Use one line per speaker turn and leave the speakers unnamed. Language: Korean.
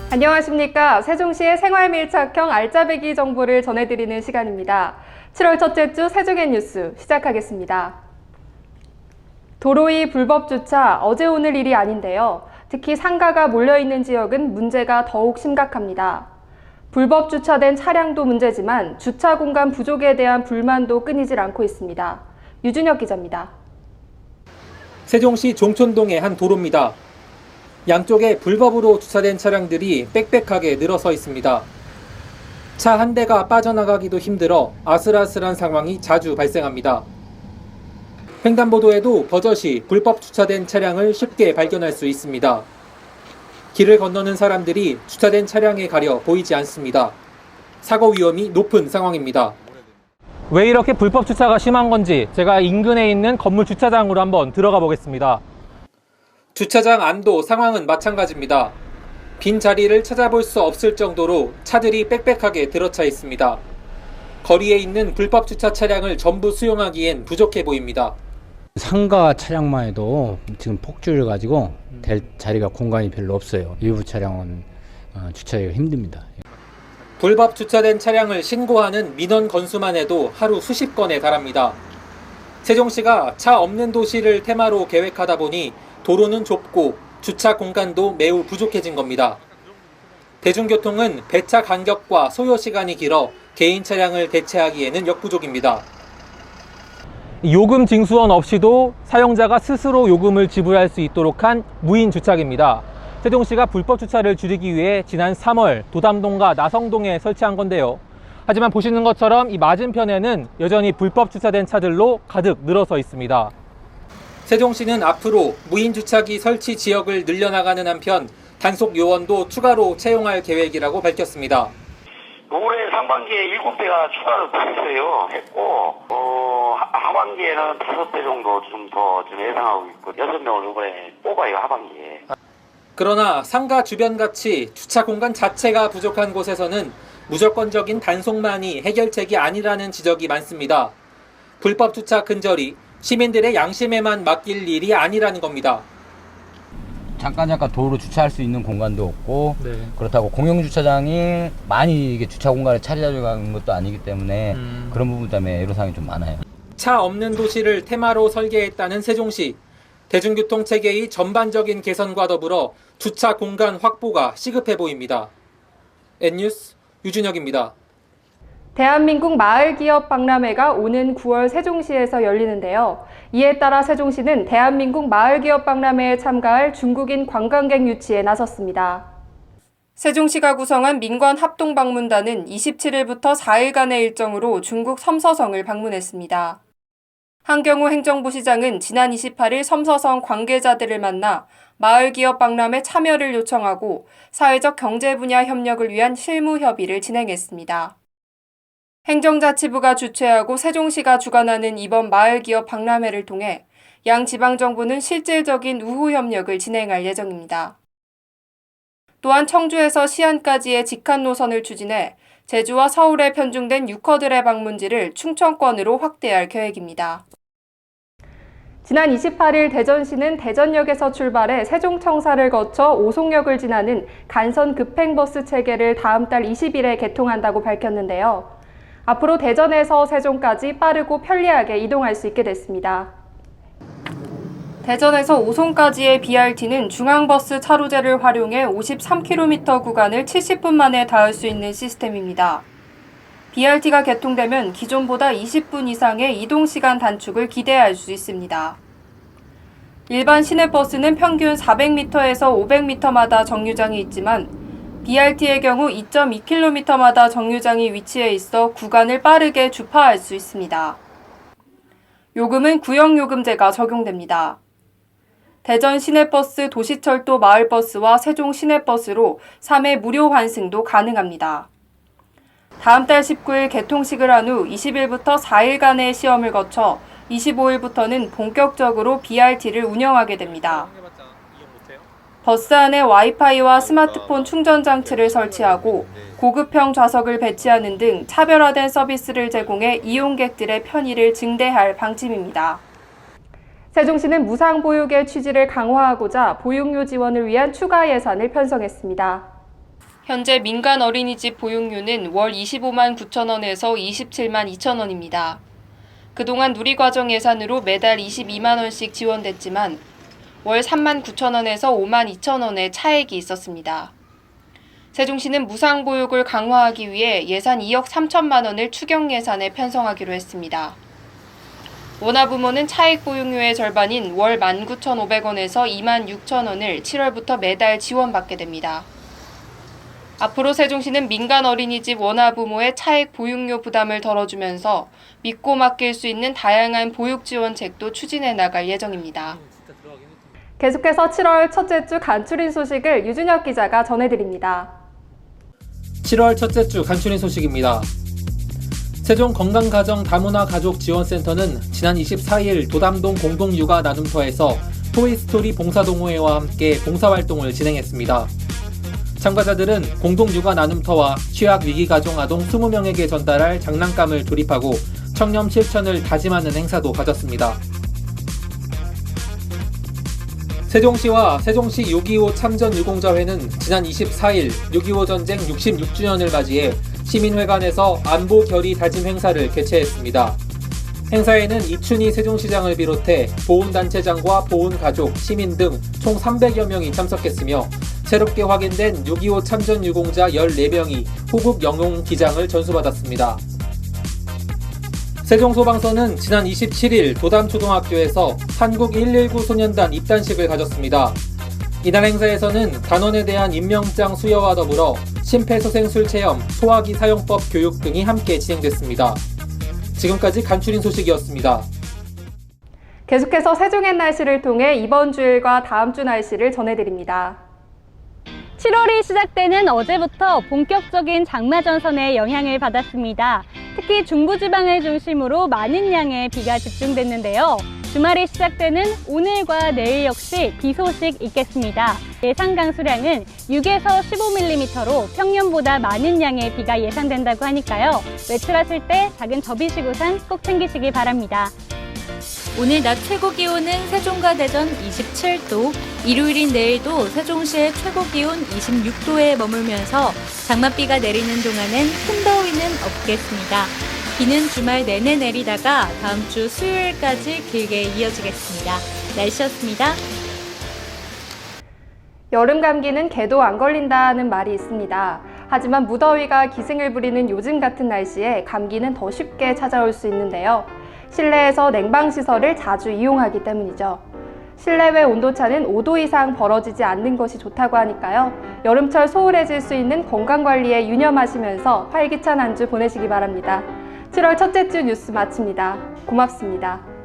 안녕하십니까. 세종시의 생활밀착형 알짜배기 정보를 전해드리는 시간입니다. 7월 첫째 주 세종의 뉴스 시작하겠습니다. 도로 위 불법 주차 어제 오늘 일이 아닌데요. 특히 상가가 몰려있는 지역은 문제가 더욱 심각합니다. 불법 주차된 차량도 문제지만 주차 공간 부족에 대한 불만도 끊이질 않고 있습니다. 유준혁 기자입니다.
세종시 종촌동의 한 도로입니다. 양쪽에 불법으로 주차된 차량들이 빽빽하게 늘어서 있습니다. 차 한 대가 빠져나가기도 힘들어 아슬아슬한 상황이 자주 발생합니다. 횡단보도에도 버젓이 불법 주차된 차량을 쉽게 발견할 수 있습니다. 길을 건너는 사람들이 주차된 차량에 가려 보이지 않습니다. 사고 위험이 높은 상황입니다. 왜 이렇게 불법 주차가 심한 건지 제가 인근에 있는 건물 주차장으로 한번 들어가 보겠습니다. 주차장 안도 상황은 마찬가지입니다. 빈 자리를 찾아볼 수 없을 정도로 차들이 빽빽하게 들어차 있습니다. 거리에 있는 불법 주차 차량을 전부 수용하기엔 부족해 보입니다.
상가 차량만 해도 지금 폭주를 가지고 될 자리가 공간이 별로 없어요. 일부 차량은 주차하기가 힘듭니다.
불법 주차된 차량을 신고하는 민원 건수만 해도 하루 수십 건에 달합니다. 세종시가 차 없는 도시를 테마로 계획하다 보니 도로는 좁고 주차 공간도 매우 부족해진 겁니다. 대중교통은 배차 간격과 소요 시간이 길어 개인 차량을 대체하기에는 역부족입니다. 요금 징수원 없이도 사용자가 스스로 요금을 지불할 수 있도록 한 무인 주차기입니다. 세종시가 불법 주차를 줄이기 위해 지난 3월 도담동과 나성동에 설치한 건데요. 하지만 보시는 것처럼 이 맞은편에는 여전히 불법 주차된 차들로 가득 늘어서 있습니다. 세종시는 앞으로 무인 주차기 설치 지역을 늘려나가는 한편 단속 요원도 추가로 채용할 계획이라고 밝혔습니다.
올해 상반기에 7대가 추가로 했고 하반기에는 5대 정도 좀 더 예상하고 있고 6명을 이번에 뽑아요, 하반기에.
그러나 상가 주변같이 주차 공간 자체가 부족한 곳에서는 무조건적인 단속만이 해결책이 아니라는 지적이 많습니다. 불법 주차 근절이 시민들의 양심에만 맡길 일이 아니라는 겁니다.
잠깐 도로 주차할 수 있는 공간도 없고 그렇다고 공영 주차장이 많이 이게 주차 공간을 차지하는 것도 아니기 때문에 그런 부분 때문에 애로사항이 좀 많아요.
차 없는 도시를 테마로 설계했다는 세종시. 대중교통 체계의 전반적인 개선과 더불어 주차 공간 확보가 시급해 보입니다. N뉴스 유준혁입니다.
대한민국 마을기업 박람회가 오는 9월 세종시에서 열리는데요. 이에 따라 세종시는 대한민국 마을기업 박람회에 참가할 중국인 관광객 유치에 나섰습니다. 세종시가 구성한 민관 합동방문단은 27일부터 4일간의 일정으로 중국 섬서성을 방문했습니다. 한경우 행정부 시장은 지난 28일 섬서성 관계자들을 만나 마을기업 박람회 참여를 요청하고 사회적 경제 분야 협력을 위한 실무 협의를 진행했습니다. 행정자치부가 주최하고 세종시가 주관하는 이번 마을기업 박람회를 통해 양 지방정부는 실질적인 우호 협력을 진행할 예정입니다. 또한 청주에서 시안까지의 직한 노선을 추진해 제주와 서울에 편중된 유커들의 방문지를 충청권으로 확대할 계획입니다. 지난 28일 대전시는 대전역에서 출발해 세종청사를 거쳐 오송역을 지나는 간선 급행버스 체계를 다음 달 20일에 개통한다고 밝혔는데요. 앞으로 대전에서 세종까지 빠르고 편리하게 이동할 수 있게 됐습니다. 대전에서 오송까지의 BRT는 중앙버스 차로제를 활용해 53km 구간을 70분 만에 닿을 수 있는 시스템입니다. BRT가 개통되면 기존보다 20분 이상의 이동시간 단축을 기대할 수 있습니다. 일반 시내버스는 평균 400m에서 500m마다 정류장이 있지만 BRT의 경우 2.2km마다 정류장이 위치해 있어 구간을 빠르게 주파할 수 있습니다. 요금은 구형요금제가 적용됩니다. 대전 시내버스, 도시철도 마을버스와 세종 시내버스로 3회 무료 환승도 가능합니다. 다음 달 19일 개통식을 한 후 20일부터 4일간의 시험을 거쳐 25일부터는 본격적으로 BRT를 운영하게 됩니다. 버스 안에 와이파이와 스마트폰 충전 장치를 설치하고 고급형 좌석을 배치하는 등 차별화된 서비스를 제공해 이용객들의 편의를 증대할 방침입니다. 세종시는 무상보육의 취지를 강화하고자 보육료 지원을 위한 추가 예산을 편성했습니다. 현재 민간 어린이집 보육료는 월 25만 9천 원에서 27만 2천 원입니다. 그동안 누리과정 예산으로 매달 22만 원씩 지원됐지만 월 3만 9천 원에서 5만 2천 원의 차액이 있었습니다. 세종시는 무상보육을 강화하기 위해 예산 2억 3천만 원을 추경 예산에 편성하기로 했습니다. 원아부모는 차액 보육료의 절반인 월 19,500원에서 26,000원을 7월부터 매달 지원받게 됩니다. 앞으로 세종시는 민간 어린이집 원아부모의 차액 보육료 부담을 덜어주면서 믿고 맡길 수 있는 다양한 보육 지원책도 추진해 나갈 예정입니다. 계속해서 7월 첫째 주 간추린 소식을 유준혁 기자가 전해드립니다.
7월 첫째 주 간추린 소식입니다. 세종 건강가정 다문화 가족 지원센터는 지난 24일 도담동 공동육아 나눔터에서 토이스토리 봉사동호회와 함께 봉사활동을 진행했습니다. 참가자들은 공동육아 나눔터와 취약 위기가정 아동 20명에게 전달할 장난감을 조립하고 청렴 실천을 다짐하는 행사도 가졌습니다. 세종시와 세종시 6.25 참전유공자회는 지난 24일 6.25 전쟁 66주년을 맞이해 시민회관에서 안보 결의 다짐 행사를 개최했습니다. 행사에는 이춘희 세종시장을 비롯해 보훈단체장과 보훈가족, 시민 등 총 300여 명이 참석했으며 새롭게 확인된 6.25 참전유공자 14명이 호국 영웅 기장을 전수받았습니다. 세종소방서는 지난 27일 도담초등학교에서 한국 119 소년단 입단식을 가졌습니다. 이날 행사에서는 단원에 대한 임명장 수여와 더불어 심폐소생술 체험, 소화기 사용법 교육 등이 함께 진행됐습니다. 지금까지 간추린 소식이었습니다.
계속해서 세종의 날씨를 통해 이번 주일과 다음 주 날씨를 전해드립니다.
7월이 시작되는 어제부터 본격적인 장마전선의 영향을 받았습니다. 특히 중부지방을 중심으로 많은 양의 비가 집중됐는데요. 주말이 시작되는 오늘과 내일 역시 비 소식 있겠습니다. 예상 강수량은 6에서 15mm로 평년보다 많은 양의 비가 예상된다고 하니까요. 외출하실 때 작은 접이식 우산 꼭 챙기시기 바랍니다.
오늘 낮 최고 기온은 세종과 대전 27도, 일요일인 내일도 세종시의 최고 기온 26도에 머물면서 장맛비가 내리는 동안엔 큰 더위는 없겠습니다. 비는 주말 내내 내리다가 다음 주 수요일까지 길게 이어지겠습니다. 날씨였습니다.
여름 감기는 개도 안 걸린다는 말이 있습니다. 하지만 무더위가 기승을 부리는 요즘 같은 날씨에 감기는 더 쉽게 찾아올 수 있는데요. 실내에서 냉방시설을 자주 이용하기 때문이죠. 실내외 온도차는 5도 이상 벌어지지 않는 것이 좋다고 하니까요. 여름철 소홀해질 수 있는 건강관리에 유념하시면서 활기찬 한 주 보내시기 바랍니다. 7월 첫째 주 뉴스 마칩니다. 고맙습니다.